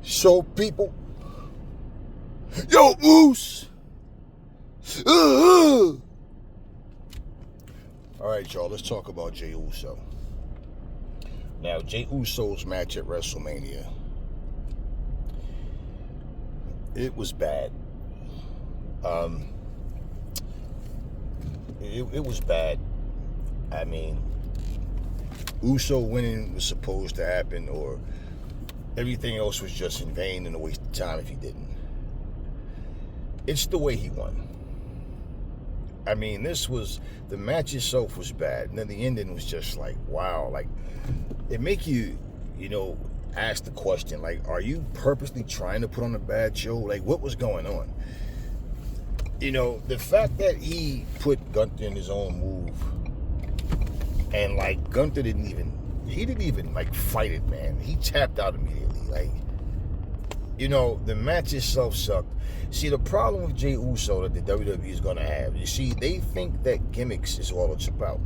So people, yo, Moose. All right, y'all. Let's talk about Jey Uso. Now, Jey Uso's match at WrestleMania, it was bad. It was bad. I mean, Uso winning was supposed to happen, or everything else was just in vain and a waste of time if he didn't. It's the way he won. I mean, the match itself was bad, and then the ending was just like, wow. Like, it make you, ask the question, like, are you purposely trying to put on a bad show? Like, what was going on? The fact that he put Gunther in his own move, and like Gunther didn't even fight it, man. He tapped out immediately. Like, the match itself sucked. See, the problem with Jey Uso that the WWE is gonna have, you see, they think that gimmicks is all it's about.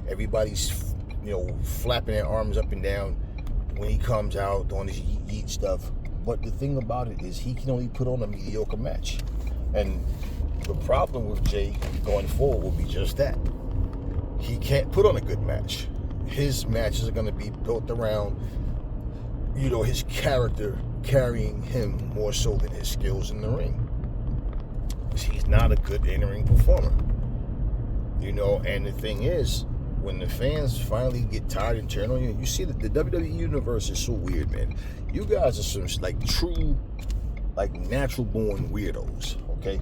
Everybody's, flapping their arms up and down when he comes out doing his yeet stuff. But the thing about it is, he can only put on a mediocre match, and the problem with Jey going forward will be just that. He can't put on a good match. His matches are going to be built around, his character carrying him more so than his skills in the ring. He's not a good in-ring performer. And the thing is, when the fans finally get tired and turn on you, you see that the WWE universe is so weird, man. You guys are some, true, natural-born weirdos, okay?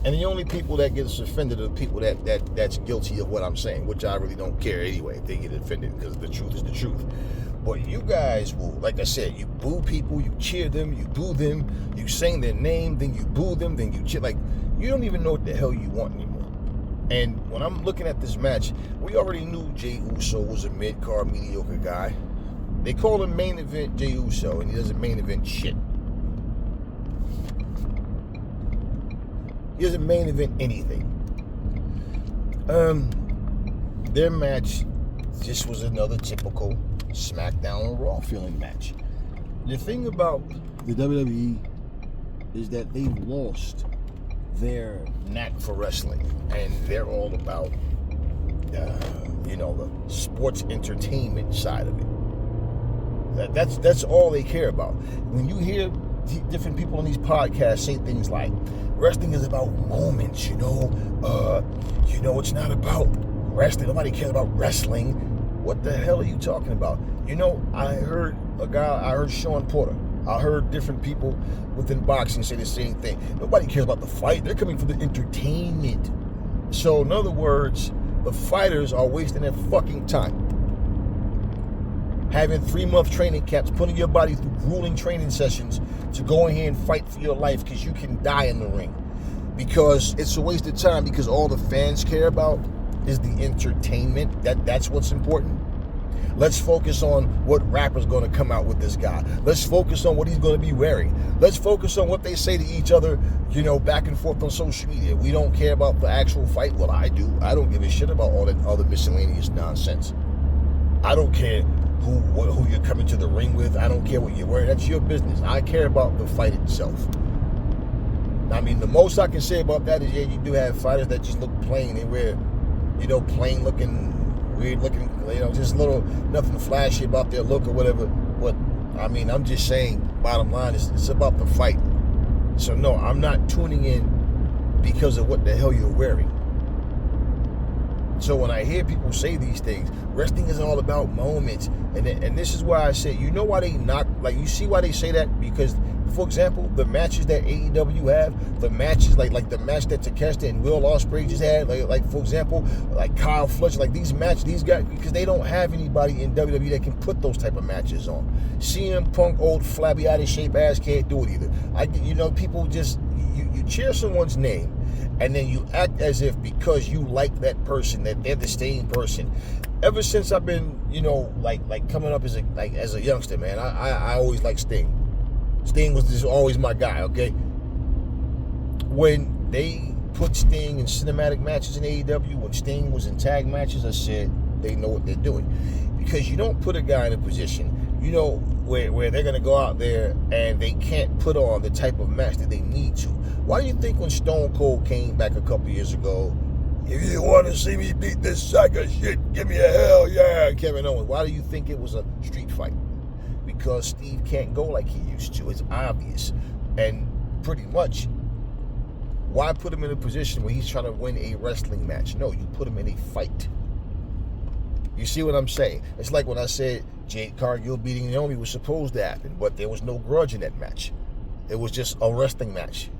And the only people that gets offended are the people that's guilty of what I'm saying, which I really don't care anyway if they get offended, because the truth is the truth. But you guys will, like I said, you boo people, you cheer them, you boo them, you sing their name, then you boo them, then you cheer. Like, you don't even know what the hell you want anymore. And when I'm looking at this match, we already knew Jey Uso was a mid-card, mediocre guy. They call him main event Jey Uso, and he doesn't main event shit. He doesn't main event anything. Their match just was another typical SmackDown or Raw feeling match. The thing about the WWE is that they've lost their knack for wrestling, and they're all about, the sports entertainment side of it. That's all they care about. When you hear different people on these podcasts say things like, wrestling is about moments, it's not about wrestling. Nobody cares about wrestling. What the hell are you talking about? I heard Sean Porter. I heard different people within boxing say the same thing. Nobody cares about the fight. They're coming for the entertainment. So, in other words, the fighters are wasting their fucking time. Having 3-month training camps, putting your body through grueling training sessions to go in here and fight for your life because you can die in the ring. Because it's a waste of time, because all the fans care about is the entertainment. That's what's important. Let's focus on what rapper's going to come out with this guy. Let's focus on what he's going to be wearing. Let's focus on what they say to each other, back and forth on social media. We don't care about the actual fight. Well, I do. I don't give a shit about all that other miscellaneous nonsense. I don't care who you're coming to the ring with. I don't care what you're wearing. That's your business. I care about the fight itself. I mean, the most I can say about that is, you do have fighters that just look plain. They wear, plain looking, weird looking, just little, nothing flashy about their look or whatever. But, I mean, I'm just saying, bottom line is, it's about the fight. So, no, I'm not tuning in because of what the hell you're wearing. So when I hear people say these things, wrestling is all about moments. And this is why I say, why they knock, you see why they say that? Because, for example, the matches that AEW have, the matches, like the match that Takeshita and Will Ospreay just had, for example, like Kyle Fletcher, these guys, because they don't have anybody in WWE that can put those type of matches on. CM Punk, old flabby out of shape ass, can't do it either. People just, you cheer someone's name, and then you act as if because you like that person, that they're the same person. Ever since I've been, coming up as a youngster, man, I always liked Sting. Sting was just always my guy, okay? When they put Sting in cinematic matches in AEW, when Sting was in tag matches, I said, they know what they're doing. Because you don't put a guy in a position you know, where they're going to go out there and they can't put on the type of match that they need to. Why do you think when Stone Cold came back a couple years ago, if you want to see me beat this sack of shit, give me a hell yeah, Kevin Owens? Why do you think it was a street fight? Because Steve can't go like he used to. It's obvious. And pretty much, why put him in a position where he's trying to win a wrestling match? No, you put him in a fight. You see what I'm saying? It's like when I said Jade Cargill beating Naomi was supposed to happen, but there was no grudge in that match. It was just a wrestling match.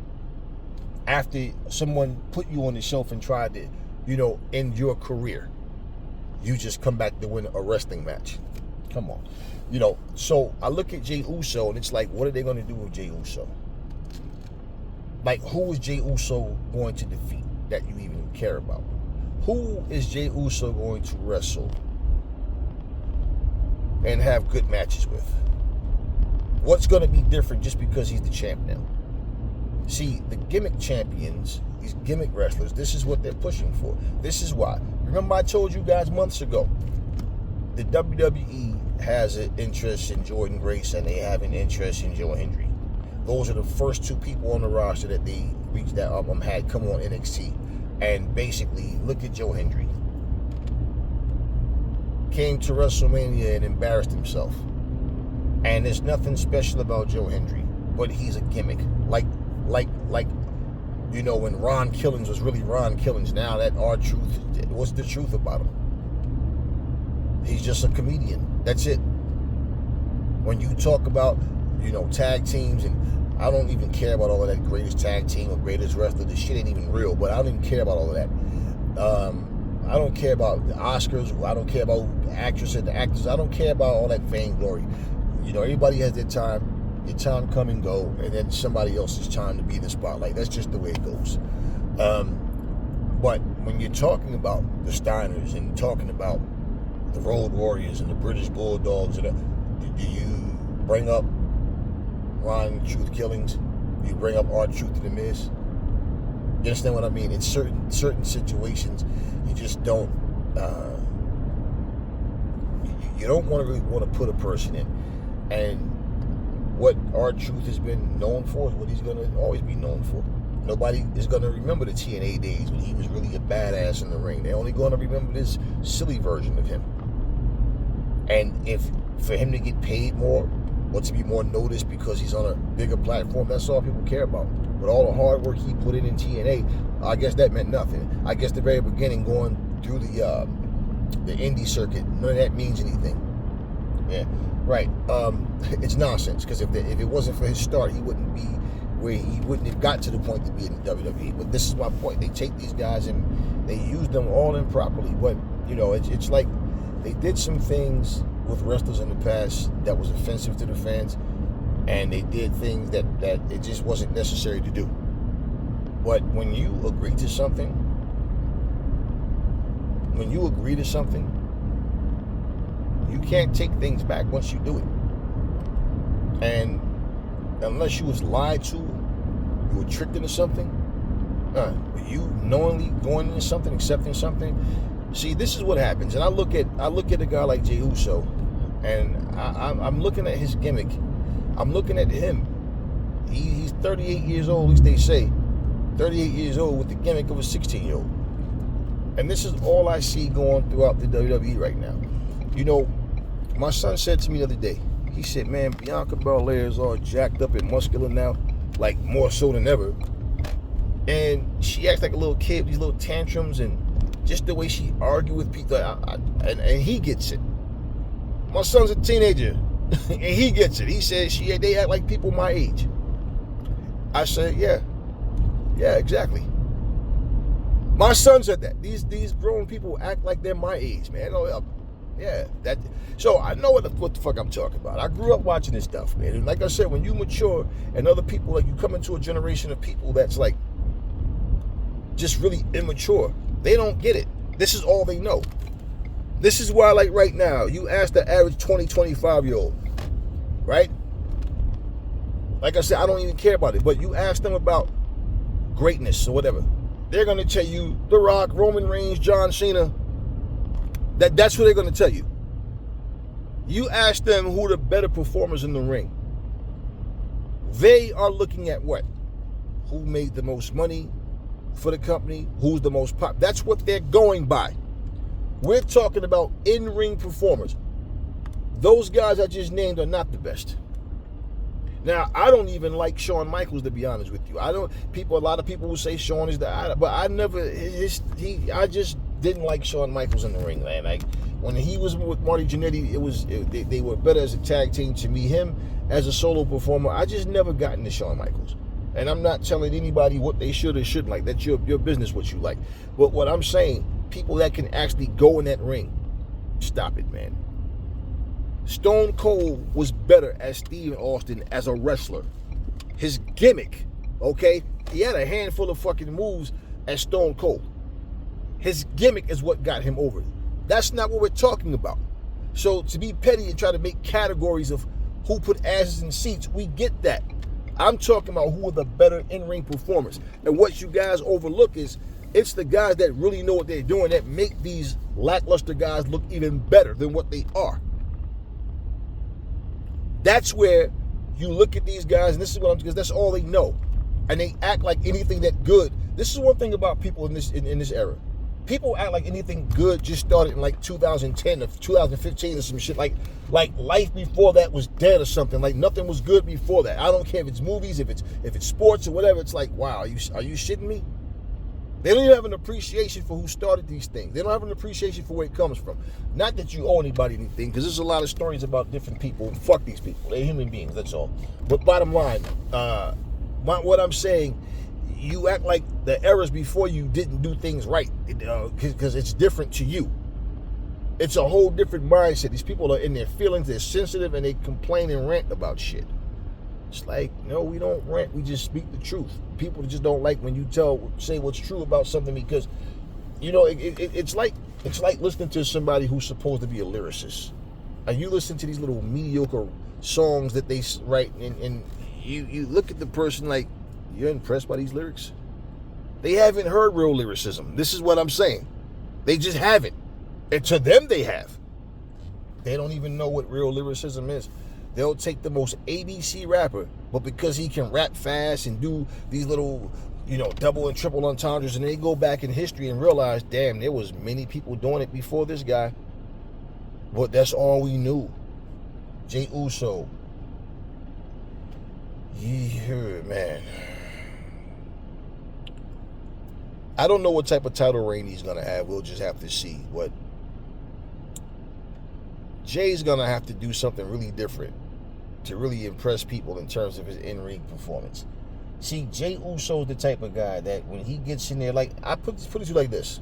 After someone put you on the shelf and tried to, you know, end your career, you just come back to win a wrestling match. Come on. You know, so I look at Jey Uso and it's like, what are they going to do with Jey Uso? Like, who is Jey Uso going to defeat that you even care about? Who is Jey Uso going to wrestle and have good matches with? What's going to be different just because he's the champ now? See, the gimmick champions, these gimmick wrestlers, this is what they're pushing for. This is why. Remember I told you guys months ago, the WWE has an interest in Jordan Grace and they have an interest in Joe Hendry. Those are the first two people on the roster that they reached that had come on NXT. And basically, look at Joe Hendry. Came to WrestleMania and embarrassed himself. And there's nothing special about Joe Hendry, but he's a gimmick. Like, you know, when Ron Killings was really Ron Killings, now that R-Truth, what's the truth about him? He's just a comedian. That's it. When you talk about, you know, tag teams, and I don't even care about all of that greatest tag team or greatest wrestler. This shit ain't even real, but I don't even care about all of that. I don't care about the Oscars. I don't care about the actress and the actors. I don't care about all that vainglory. You know, everybody has their time. Your time come and go, and then somebody else's time to be in the spotlight. That's just the way it goes. But when you're talking about the Steiners and talking about the Road Warriors and the British Bulldogs, do you bring up Ron Truth Killings? Do you bring up R-Truth to the Miz? You understand what I mean? In certain situations, you just don't. You don't really want to put a person in, and what R-Truth has been known for is what he's going to always be known for. Nobody is going to remember the TNA days when he was really a badass in the ring. They're only going to remember this silly version of him. And if for him to get paid more or to be more noticed because he's on a bigger platform, that's all people care about. But all the hard work he put in TNA, I guess that meant nothing. I guess the very beginning going through the indie circuit, none of that means anything. Yeah. Right, it's nonsense, because if it wasn't for his start, he wouldn't be where he wouldn't have got to the point to be in the WWE. But this is my point. They take these guys and they use them all improperly. But, you know, it's like they did some things with wrestlers in the past that was offensive to the fans, and they did things that it just wasn't necessary to do. But when you agree to something, you can't take things back once you do it. And unless you was lied to, you were tricked into something, you knowingly going into something, accepting something. See, this is what happens. And I look at a guy like Jey Uso, and I'm looking at his gimmick. I'm looking at him. He's 38 years old, at least they say. 38 years old with the gimmick of a 16-year-old. And this is all I see going throughout the WWE right now. You know, my son said to me the other day, he said, man, Bianca Belair is all jacked up and muscular now, like more so than ever. And she acts like a little kid, these little tantrums, and just the way she argued with people, and he gets it. My son's a teenager, and he gets it. He says they act like people my age. I said, yeah, exactly. My son said that. These grown people act like they're my age, man. Yeah, that. So I know what the fuck I'm talking about. I grew up watching this stuff, man. And like I said, when you mature and other people, like you come into a generation of people that's like just really immature, they don't get it. This is all they know. This is why, like right now, you ask the average 20, 25-year-old, right? Like I said, I don't even care about it, but you ask them about greatness or whatever, they're going to tell you The Rock, Roman Reigns, John Cena. That's what they're going to tell you. You ask them who the better performers in the ring. They are looking at what? Who made the most money for the company? Who's the most pop? That's what they're going by. We're talking about in-ring performers. Those guys I just named are not the best. Now, I don't even like Shawn Michaels, to be honest with you. A lot of people will say Shawn is but I just didn't like Shawn Michaels in the ring, man. Like, when he was with Marty Jannetty, they were better as a tag team to me. Him as a solo performer, I just never got into Shawn Michaels. And I'm not telling anybody what they should or shouldn't like. That's your business, what you like. But what I'm saying, people that can actually go in that ring, stop it, man. Stone Cold was better as Steve Austin as a wrestler. His gimmick, okay? He had a handful of fucking moves as Stone Cold. His gimmick is what got him over. That's not what we're talking about. So to be petty and try to make categories of who put asses in seats, we get that. I'm talking about who are the better in-ring performers. And what you guys overlook is it's the guys that really know what they're doing that make these lackluster guys look even better than what they are. That's where you look at these guys, and this is what because that's all they know, and they act like anything that good. This is one thing about people in this era. People act like anything good just started in like 2010 or 2015 or some shit. Like life before that was dead or something. Like nothing was good before that. I don't care if it's movies, if it's sports or whatever. It's like, wow, are you shitting me? They don't even have an appreciation for who started these things. They don't have an appreciation for where it comes from. Not that you owe anybody anything, because there's a lot of stories about different people. Fuck these people. They're human beings, that's all. But bottom line, what I'm saying, you act like the eras before you didn't do things right, because it's different to you. It's a whole different mindset. These people are in their feelings, they're sensitive, and they complain and rant about shit. It's like, no, we don't rant, we just speak the truth. People just don't like when you say what's true about something, because, you know, it's like listening to somebody who's supposed to be a lyricist. And you listen to these little mediocre songs that they write, and you look at the person like, you're impressed by these lyrics? They haven't heard real lyricism. This is what I'm saying. They just haven't. And to them, they have. They don't even know what real lyricism is. They'll take the most ABC rapper, but because he can rap fast and do these little, double and triple entendres, and they go back in history and realize, damn, there was many people doing it before this guy. But that's all we knew. Jey Uso. Yeah, man. I don't know what type of title reign he's going to have. We'll just have to see. But Jay's going to have to do something really different to really impress people in terms of his in-ring performance. See, Jey Uso's the type of guy that when he gets in there, like, I put it to you like this.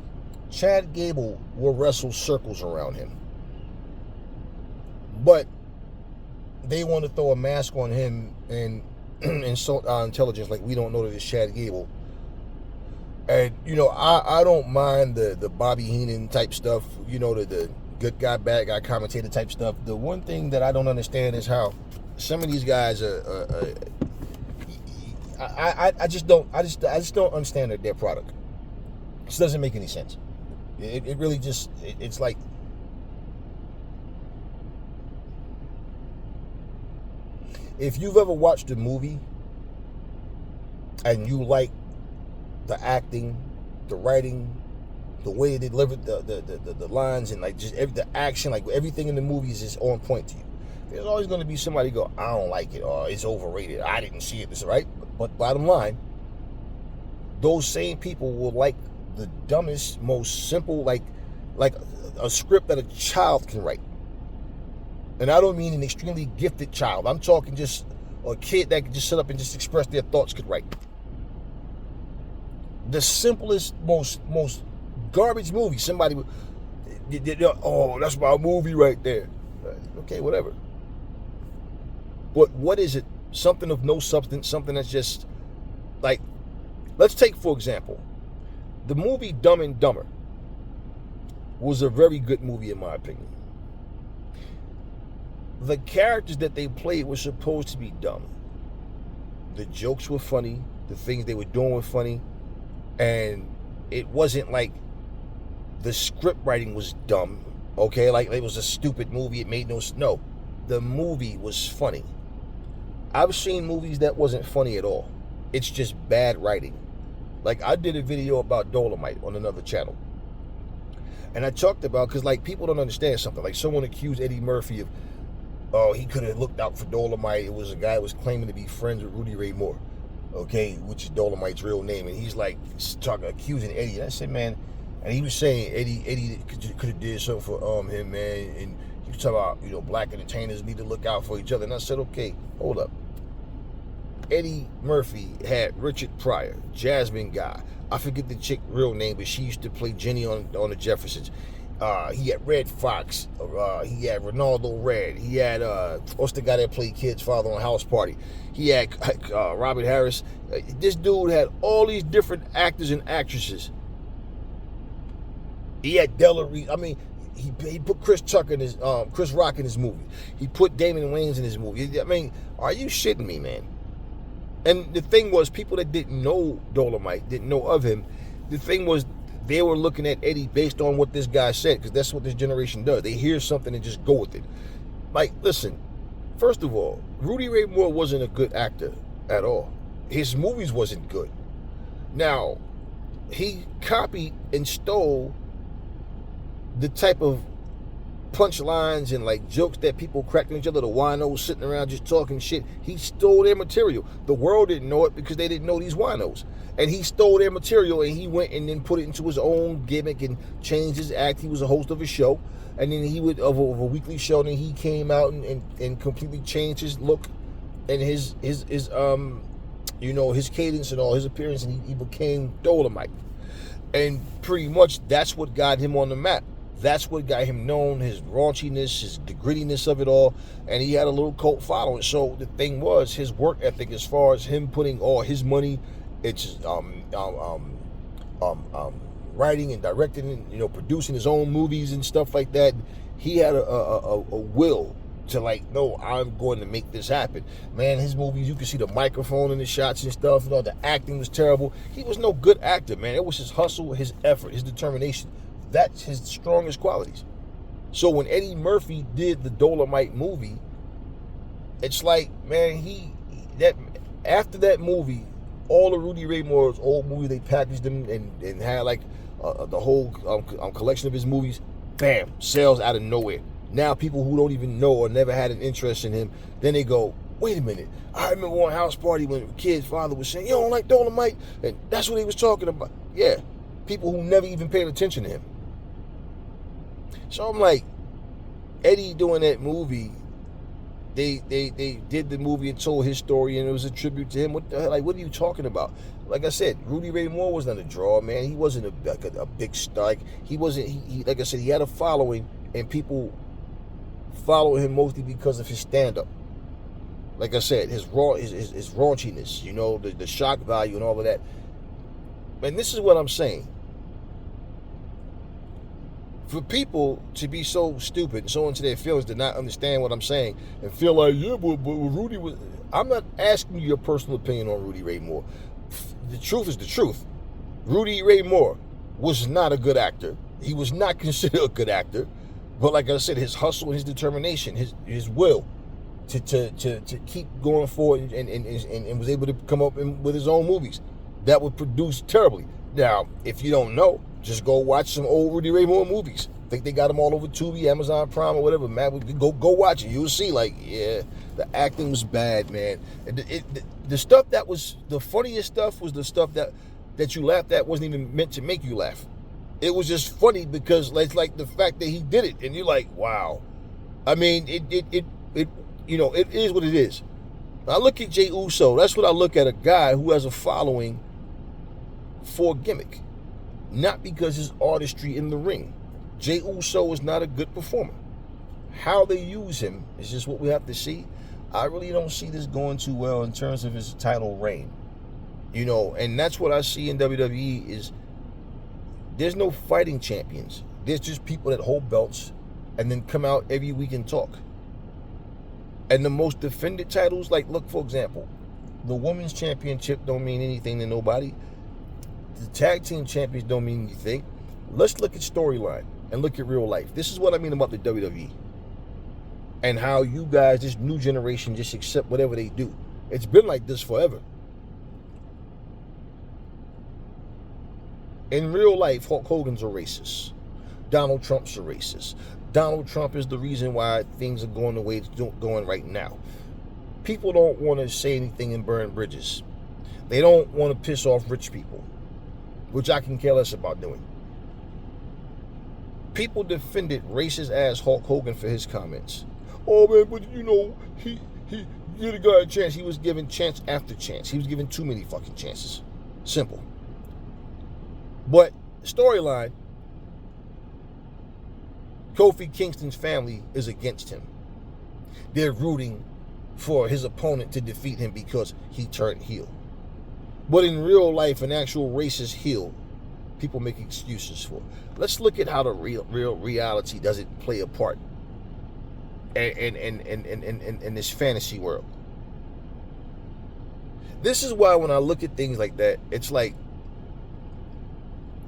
Chad Gable will wrestle circles around him. But they want to throw a mask on him and insult our intelligence like we don't know that it's Chad Gable. And, I don't mind the Bobby Heenan type stuff, the good guy, bad guy commentator type stuff. The one thing that I don't understand is how some of these guys I just don't understand their product. This doesn't make any sense. It really just, it's like, if you've ever watched a movie and you like the acting, the writing, the way they delivered the lines, and like just the action, like everything in the movies is on point to you. There's always going to be somebody go, I don't like it, or it's overrated, I didn't see it, this right? But bottom line, those same people will like the dumbest, most simple, like a script that a child can write. And I don't mean an extremely gifted child. I'm talking just a kid that can just sit up and just express their thoughts could write. The simplest, most garbage movie. Somebody would, oh, that's my movie right there. Okay, whatever. But what is it? Something of no substance, something that's just like, let's take, for example, the movie Dumb and Dumber was a very good movie in my opinion. The characters that they played were supposed to be dumb. The jokes were funny, the things they were doing were funny, and it wasn't like the script writing was dumb. Okay, like it was a stupid movie. It made no. The movie was funny. I've seen movies that wasn't funny at all. It's just bad writing. Like I did a video about Dolomite on another channel. And I talked about, because like people don't understand something. Like someone accused Eddie Murphy of, oh, he could have looked out for Dolomite. It was a guy who was claiming to be friends with Rudy Ray Moore, okay, which is Dolomite's real name. And he's like accusing Eddie. And I said, man, and he was saying Eddie could have did something for him, man. And he was talking about, black entertainers need to look out for each other. And I said, okay, hold up. Eddie Murphy had Richard Pryor, Jasmine Guy. I forget the chick real name, but she used to play Jenny on the Jeffersons. He had Red Fox. He had Ronaldo Red. He had what's the guy that played Kid's father on House Party? He had Robert Harris. This dude had all these different actors and actresses. He had Della Reese. I mean, he put Chris Rock in his movie. He put Damon Wayans in his movie. I mean, are you shitting me, man? And the thing was, people that didn't know Dolomite, didn't know of him, the thing was, they were looking at Eddie based on what this guy said, because that's what this generation does. They hear something and just go with it. Like, listen, first of all, Rudy Ray Moore wasn't a good actor at all. His movies wasn't good. Now, he copied and stole the type of punchlines and like jokes that people cracking each other, the winos sitting around just talking shit. He stole their material. The world didn't know it because they didn't know these winos. And he stole their material and he went and then put it into his own gimmick and changed his act. He was a host of a show, and then he would of a weekly show, and then he came out and completely changed his look and his his cadence and all his appearance, and he became Dolomite. And pretty much that's what got him on the map. That's what got him known, his raunchiness, the grittiness of it all, and he had a little cult following. So the thing was, his work ethic, as far as him putting all his money, it's writing and directing, and producing his own movies and stuff like that. He had a will to like, no, I'm going to make this happen. Man, his movies, you can see the microphone in the shots and stuff. The acting was terrible. He was no good actor, man. It was his hustle, his effort, his determination. That's his strongest qualities. So when Eddie Murphy did the Dolomite movie, it's like, man, after that movie, all of Rudy Ray Moore's old movies, they packaged them and had like the whole collection of his movies. Bam, sales out of nowhere. Now people who don't even know or never had an interest in him, then they go, wait a minute, I remember one House Party when the kid's father was saying, you don't like Dolomite? And that's what he was talking about. Yeah, people who never even paid attention to him. So I'm like, Eddie doing that movie, they did the movie and told his story, and it was a tribute to him. What the hell? Like, what are you talking about? Like I said, Rudy Ray Moore was not a draw, man. He wasn't a big star. Like, he wasn't. He like I said, he had a following, and people follow him mostly because of his stand-up. Like I said, his raunchiness, the shock value and all of that. And this is what I'm saying. For people to be so stupid and so into their feelings to not understand what I'm saying and feel like, yeah, but Rudy was... I'm not asking you your personal opinion on Rudy Ray Moore. The truth is the truth. Rudy Ray Moore was not a good actor. He was not considered a good actor. But like I said, his hustle and his determination, his will to keep going forward and was able to come up with his own movies that would produce terribly. Now, if you don't know, just go watch some old Rudy Ray Moore movies. I think they got them all over Tubi, Amazon Prime, or whatever, man. Go watch it. You'll see, like, yeah, the acting was bad, man. The stuff that was, the funniest stuff was the stuff that you laughed at wasn't even meant to make you laugh. It was just funny because it's like the fact that he did it, and you're like, wow. I mean, it is what it is. I look at Jey Uso. That's what I look at, a guy who has a following for gimmick. Not because his artistry in the ring. Jey Uso is not a good performer. How they use him is just what we have to see. I really don't see this going too well in terms of his title reign. And that's what I see in WWE is there's no fighting champions. There's just people that hold belts and then come out every week and talk. And the most defended titles, like, look, for example, the women's championship don't mean anything to nobody. The tag team champions don't mean anything. Let's look at storyline. and look at real life. This is what I mean about the WWE. And how you guys, this new generation, just accept whatever they do. It's been like this forever. In real life, Hulk Hogan's a racist. Donald Trump's a racist. Donald Trump is the reason why things are going the way it's going right now. People don't want to say anything and burn bridges. They don't want to piss off rich people, which I can care less about doing. People defended racist ass Hulk Hogan for his comments. Oh man, but you know, he gave the guy a chance. He was given chance after chance. He was given too many fucking chances. Simple. But storyline, Kofi Kingston's family is against him. They're rooting for his opponent to defeat him because he turned heel. But in real life, an actual racist heel, people make excuses for. Let's look at how the real reality doesn't play a part in this fantasy world. This is why when I look at things like that, it's like,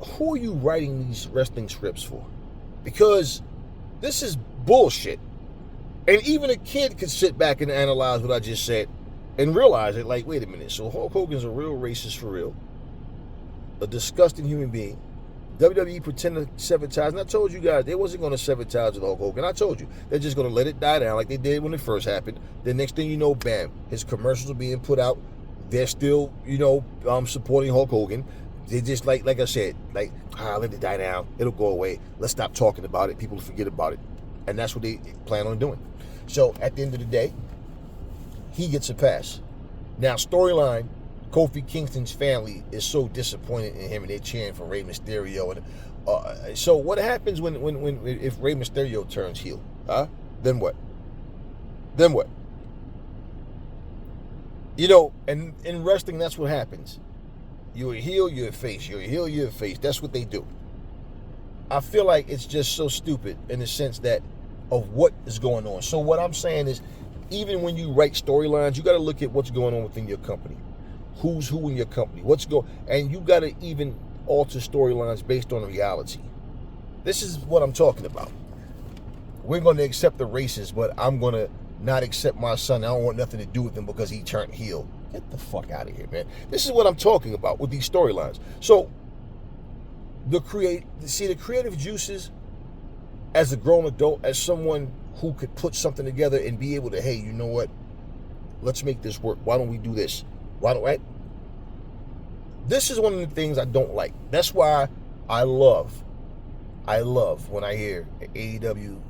who are you writing these wrestling scripts for? Because this is bullshit. And even a kid could sit back and analyze what I just said and realize it, like, wait a minute, so Hulk Hogan's a real racist for real, a disgusting human being. WWE pretended to sever ties, and I told you guys they wasn't going to sever ties with Hulk Hogan. I told you they're just going to let it die down like they did when it first happened. The next thing you know, bam, his commercials are being put out. They're still, supporting Hulk Hogan. They just like I said, let it die down. It'll go away. Let's stop talking about it. People forget about it, and that's what they plan on doing. So at the end of the day, he gets a pass. Now storyline. Kofi Kingston's family is so disappointed in him, and they're cheering for Rey Mysterio. And so, what happens if Rey Mysterio turns heel? Then what? Then what? And in wrestling, that's what happens. You're a heel, you're a face. You're a heel, you're a face. That's what they do. I feel like it's just so stupid in the sense that of what is going on. So, what I'm saying is, even when you write storylines, you got to look at what's going on within your company. Who's who in your company? And you got to even alter storylines based on reality. This is what I'm talking about. We're going to accept the racists, but I'm going to not accept my son. I don't want nothing to do with him because he turned heel. Get the fuck out of here, man. This is what I'm talking about with these storylines. So, the creative juices as a grown adult, as someone who could put something together and be able to, hey, you know what? Let's make this work. Why don't we do this? Right? This is one of the things I don't like. That's why I love when I hear AEW,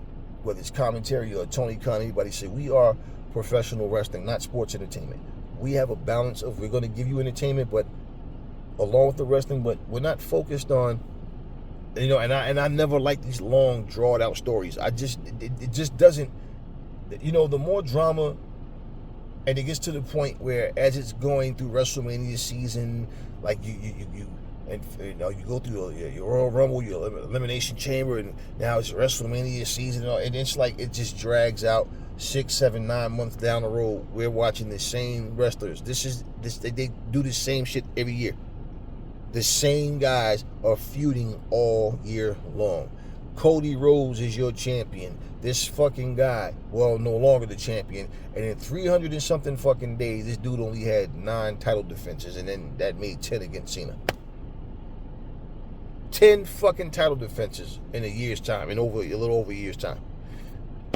whether it's commentary or Tony Khan, anybody say, we are professional wrestling, not sports entertainment. We have a balance of, we're going to give you entertainment, but along with the wrestling, but we're not focused on, and I never like these long, drawn out stories. It just doesn't, the more drama. And it gets to the point where, as it's going through WrestleMania season, like you go through your Royal Rumble, your Elimination Chamber, and now it's WrestleMania season, and it's like it just drags out 6, 7, 9 months down the road. We're watching the same wrestlers. They do the same shit every year. The same guys are feuding all year long. Cody Rhodes is your champion. This fucking guy, well, no longer the champion. And in 300 and something fucking days, this dude only had 9 title defenses, and then that made 10 against Cena. 10 fucking title defenses in a year's time, a little over a year's time.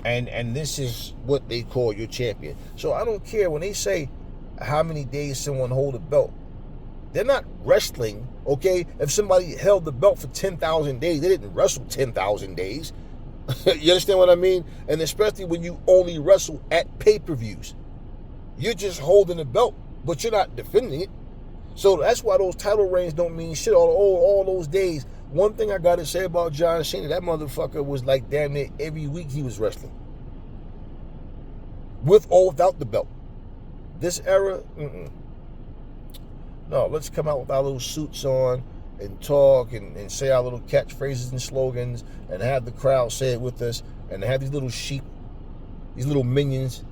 And this is what they call your champion. So I don't care when they say how many days someone hold a belt. They're not wrestling, okay? If somebody held the belt for 10,000 days, they didn't wrestle 10,000 days. You understand what I mean? And especially when you only wrestle at pay-per-views. You're just holding the belt, but you're not defending it. So that's why those title reigns don't mean shit all those days. One thing I got to say about John Cena, that motherfucker was like damn near every week he was wrestling. With or without the belt. This era, No, let's come out with our little suits on and talk and say our little catchphrases and slogans and have the crowd say it with us and have these little sheep, these little minions,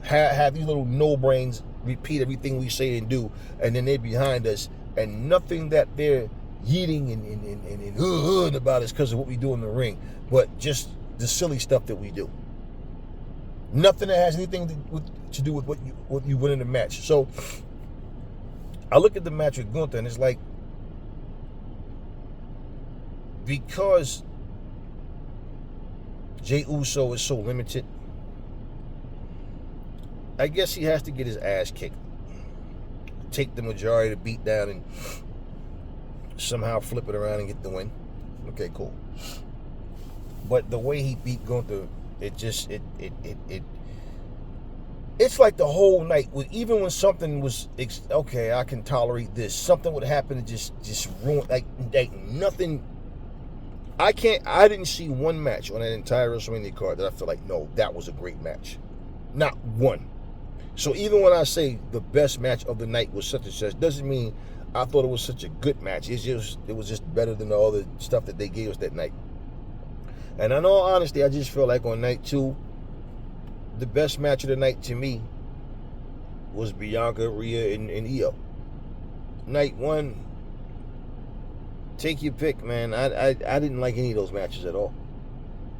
have these little no-brains repeat everything we say and do, and then they're behind us, and nothing that they're yeeting and about is because of what we do in the ring, but just the silly stuff that we do. Nothing that has anything to do with what you win in the match. So I look at the match with Gunther, and it's like, because Jey Uso is so limited, I guess he has to get his ass kicked, take the majority of the beat down, and somehow flip it around and get the win. Okay, cool. But the way he beat Gunther, it's like the whole night. Even when something was okay, I can tolerate this, something would happen to just ruin, like nothing. I didn't see one match on that entire WrestleMania card that I feel like, no, that was a great match. Not one. So even when I say the best match of the night was such and such, doesn't mean I thought it was such a good match. It was just better than all the stuff that they gave us that night. And in all honesty, I just feel like on night 2, the best match of the night to me was Bianca, Rhea, and Io. Night 1, take your pick, man. I didn't like any of those matches at all.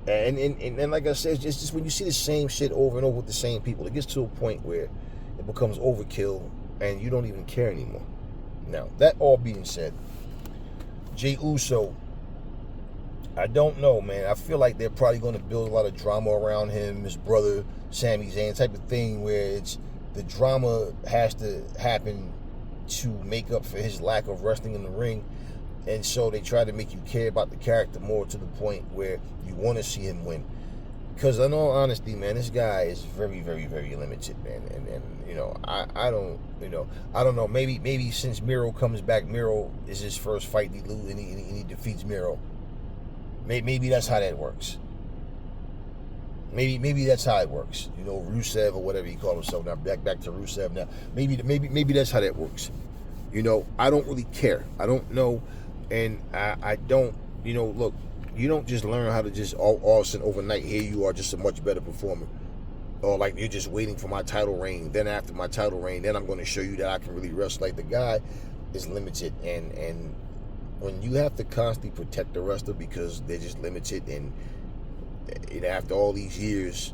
And like I said, it's just when you see the same shit over and over with the same people, it gets to a point where it becomes overkill and you don't even care anymore. Now, that all being said, Jey Uso, I don't know, man. I feel like they're probably going to build a lot of drama around him, his brother, Sami Zayn, type of thing where the drama has to happen to make up for his lack of wrestling in the ring. And so they try to make you care about the character more to the point where you want to see him win. Because in all honesty, man, this guy is very, very, very limited, man. And you know, I don't know. Maybe since Miro comes back, Miro is his first fight he loses and he defeats Miro. Maybe that's how that works. Maybe that's how it works. You know, Rusev or whatever he called himself now. Back to Rusev now. Maybe that's how that works. You know, I don't really care. I don't know. And I don't, you know, look, you don't just learn how to just all of a sudden overnight, here you are just a much better performer. Or like you're just waiting for my title reign. Then after my title reign, then I'm going to show you that I can really wrestle. Like, the guy is limited. And when you have to constantly protect the wrestler because they're just limited, and after all these years,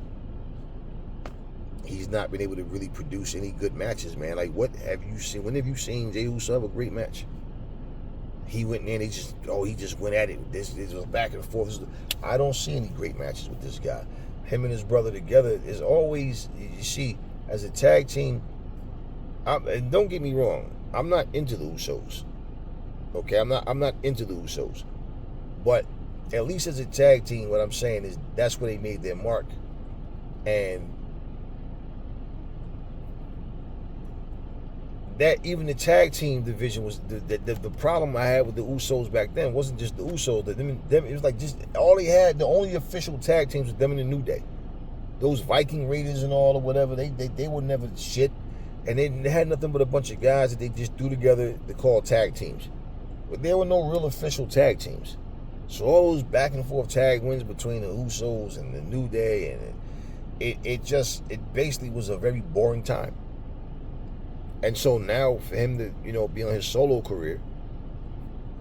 he's not been able to really produce any good matches, man. Like, what have you seen? When have you seen Jey Uso have a great match? He went in, he just went at it. This was back and forth. I don't see any great matches with this guy. Him and his brother together is always, you see, as a tag team, and don't get me wrong, I'm not into the Usos. Okay, I'm not into the Usos. But at least as a tag team, what I'm saying is that's where they made their mark. And that even the tag team division was the problem I had with the Usos back then wasn't just the Usos. Them, it was like just all they had. The only official tag teams was them in the New Day. Those Viking Raiders and all or whatever, they were never shit, and they had nothing but a bunch of guys that they just threw together to call tag teams. But there were no real official tag teams. So all those back and forth tag wins between the Usos and the New Day, and it basically was a very boring time. And so now for him to, you know, be on his solo career,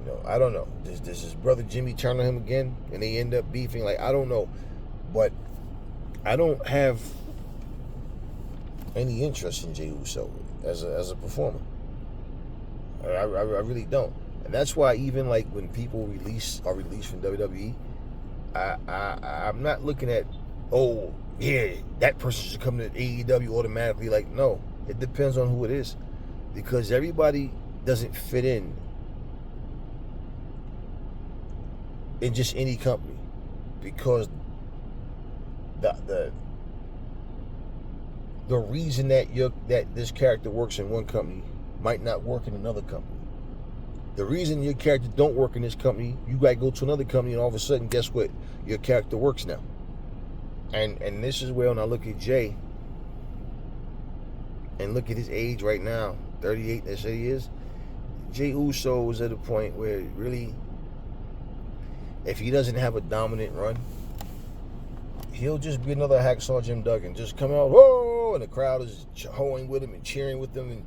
you know, I don't know. Does his brother Jimmy turn on him again and they end up beefing? Like, I don't know. But I don't have any interest in Jey Uso as a performer. I really don't. And that's why even like when people are released from WWE, I'm not looking at, oh, yeah, that person should come to AEW automatically. Like, no. It depends on who it is, because everybody doesn't fit in just any company, because the reason that this character works in one company might not work in another company. The reason your character don't work in this company, you gotta go to another company, and all of a sudden, guess what? Your character works now. And this is where when I look at Jey, and look at his age right now, 38, they say he is. Jey Uso is at a point where really, if he doesn't have a dominant run, he'll just be another Hacksaw Jim Duggan. Just come out, whoa, and the crowd is hoeing with him and cheering with him,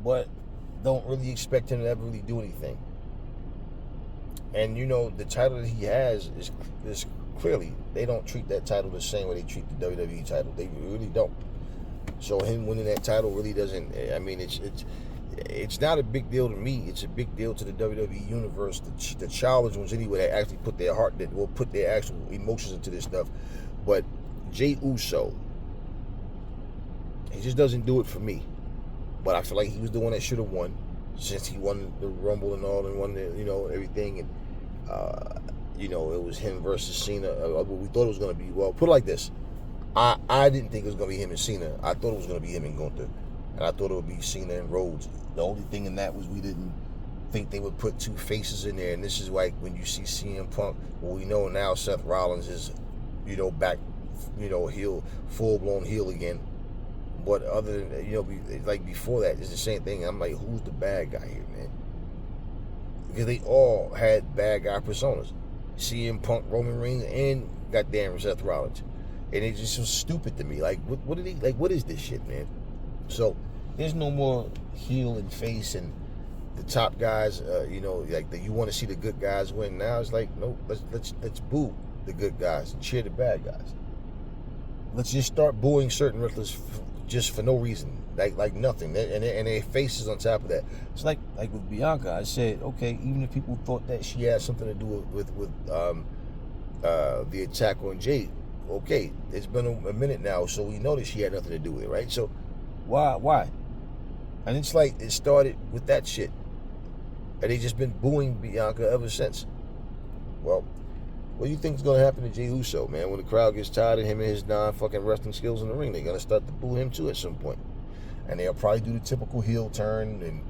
but don't really expect him to ever really do anything. And you know, the title that he has is clearly, they don't treat that title the same way they treat the WWE title. They really don't. So him winning that title really doesn't. I mean, it's not a big deal to me. It's a big deal to the WWE universe, the challenged ones anyway, that actually put their heart, that will put their actual emotions into this stuff. But Jey Uso, he just doesn't do it for me. But I feel like he was the one that should have won, since he won the Rumble and all, and won the, you know, everything. And you know, it was him versus Cena. We thought it was going to be, well, put it like this. I didn't think it was going to be him and Cena. I thought it was going to be him and Gunther. And I thought it would be Cena and Rhodes. The only thing in that was we didn't think they would put two faces in there. And this is like when you see CM Punk, well, we know now Seth Rollins is, you know, back, you know, heel, full-blown heel again. But other than, you know, like before that, it's the same thing. I'm like, who's the bad guy here, man? Because they all had bad guy personas. CM Punk, Roman Reigns, and goddamn Seth Rollins. And it just was stupid to me. Like, what did he, like, what is this shit, man? So there's no more heel and face and the top guys. You know, like you want to see the good guys win. Now it's like, no, let's boo the good guys and cheer the bad guys. Let's just start booing certain wrestlers just for no reason, like nothing, and their faces on top of that. It's like with Bianca. I said, okay, even if people thought that she had something to do with the attack on Jade. Okay, it's been a minute now, so we know that she had nothing to do with it, right? So why? And it's like it started with that shit, and they just been booing Bianca ever since. Well, what do you think is going to happen to Jey Uso, man? When the crowd gets tired of him and his non-fucking wrestling skills in the ring, they're going to start to boo him too at some point, and they'll probably do the typical heel turn, and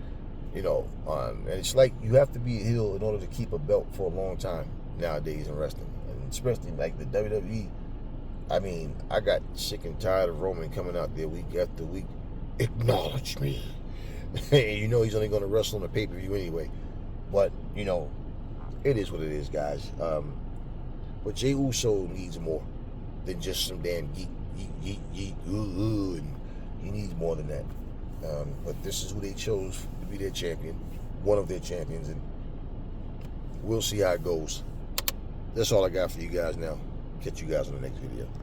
you know, and it's like you have to be a heel in order to keep a belt for a long time nowadays in wrestling, and especially like the WWE. I mean, I got sick and tired of Roman coming out there week after week. Acknowledge me. You know he's only going to wrestle on the pay-per-view anyway. But, you know, it is what it is, guys. But Jey Uso needs more than just some damn yeet. And he needs more than that. But this is who they chose to be their champion. One of their champions. And we'll see how it goes. That's all I got for you guys now. Catch you guys on the next video.